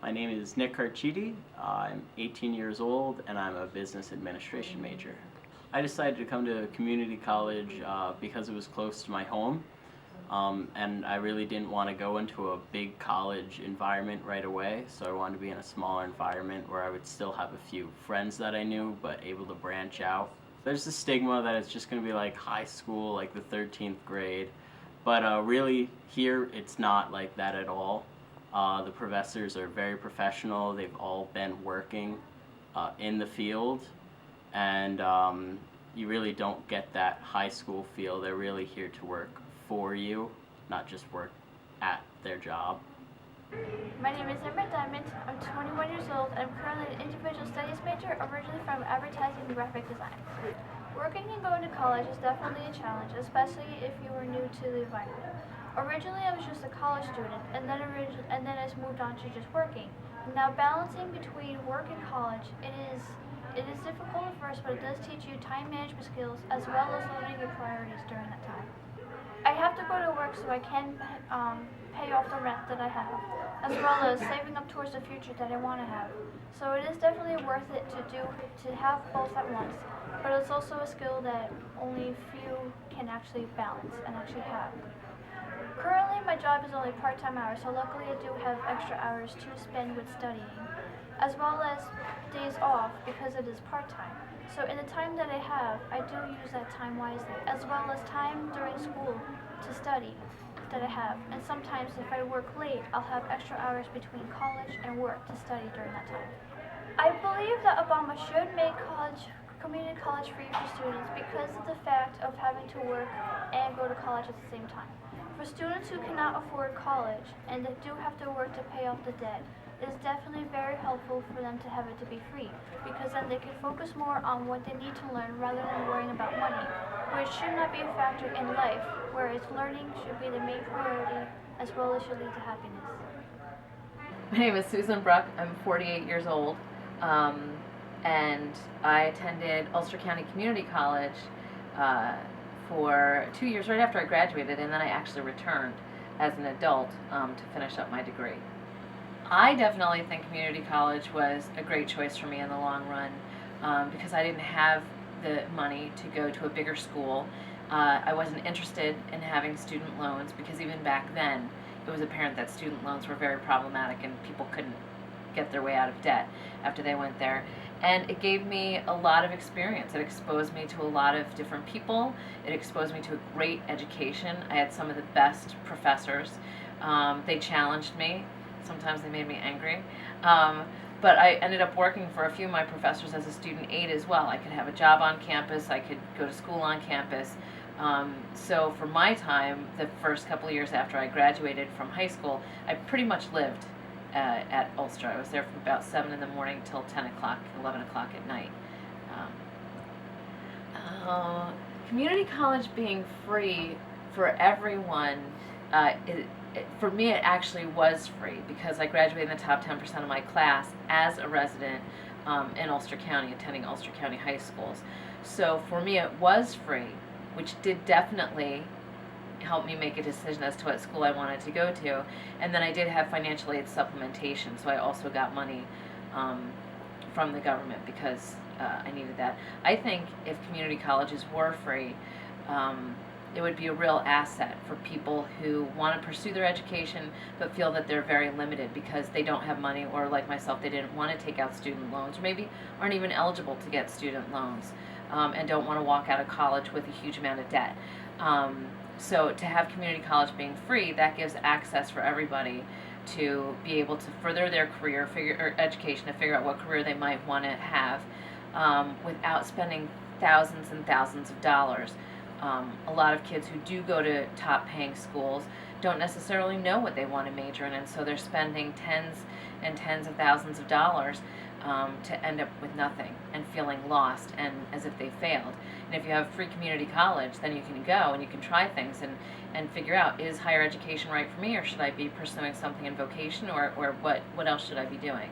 My name is Nick Carchidi. I'm 18 years old and I'm a business administration major. I decided to come to community college because it was close to my home, and I really didn't want to go into a big college environment right away, so I wanted to be in a smaller environment where I would still have a few friends that I knew but able to branch out. There's the stigma that it's just going to be like high school, like the 13th grade, but really here it's not like that at all. The professors are very professional. They've all been working in the field, and you really don't get that high school feel. They're really here to work for you, not just work at their job. My name is Emma Diamond. I'm 21 years old. I'm currently an individual studies major, originally from advertising and graphic design. Working and going to college is definitely a challenge, especially if you are new to the environment. Originally, I was just a college student, and then I moved on to just working. Now, balancing between work and college, it is difficult at first, but it does teach you time management skills as well as learning your priorities during that time. I have to go to work so I can pay off the rent that I have, as well as saving up towards the future that I want to have. So it is definitely worth it to have both at once, but it's also a skill that only few can actually balance and actually have. Currently, my job is only part-time hours, so luckily I do have extra hours to spend with studying, as well as days off because it is part-time. So in the time that I have, I do use that time wisely, as well as time during school to study that I have. And sometimes if I work late, I'll have extra hours between college and work to study during that time. I believe that Obama should make community college free for students because of the fact of having to work and go to college at the same time. For students who cannot afford college and that do have to work to pay off the debt, it is definitely very helpful for them to have it to be free, because then they can focus more on what they need to learn rather than worrying about money, which should not be a factor in life, whereas learning should be the main priority as well as should lead to happiness. My name is Susan Bruck. I'm 48 years old, and I attended Ulster County Community College for 2 years right after I graduated, and then I actually returned as an adult to finish up my degree. I definitely think community college was a great choice for me in the long run because I didn't have the money to go to a bigger school. I wasn't interested in having student loans because even back then it was apparent that student loans were very problematic and people couldn't get their way out of debt after they went there. And it gave me a lot of experience. It exposed me to a lot of different people. It exposed me to a great education. I had some of the best professors. They challenged me. Sometimes they made me angry. But I ended up working for a few of my professors as a student aide as well. I could have a job on campus. I could go to school on campus. So for my time, the first couple of years after I graduated from high school, I pretty much lived at Ulster. I was there from about 7 in the morning till 10 o'clock, 11 o'clock at night. Community college being free for everyone, for me it actually was free because I graduated in the top 10% of my class as a resident in Ulster County, attending Ulster County high schools. So for me it was free, which did definitely help me make a decision as to what school I wanted to go to. And then I did have financial aid supplementation, so I also got money from the government because I needed that. I think if community colleges were free, it would be a real asset for people who want to pursue their education but feel that they're very limited because they don't have money, or like myself, they didn't want to take out student loans, or maybe aren't even eligible to get student loans and don't want to walk out of college with a huge amount of debt. So to have community college being free, that gives access for everybody to be able to further their career, or education, to figure out what career they might want to have without spending thousands and thousands of dollars. A lot of kids who do go to top paying schools don't necessarily know what they want to major in, and so they're spending tens and tens of thousands of dollars to end up with nothing and feeling lost and as if they failed. And if you have free community college, then you can go and you can try things and figure out, is higher education right for me, or should I be pursuing something in vocation, or what else should I be doing?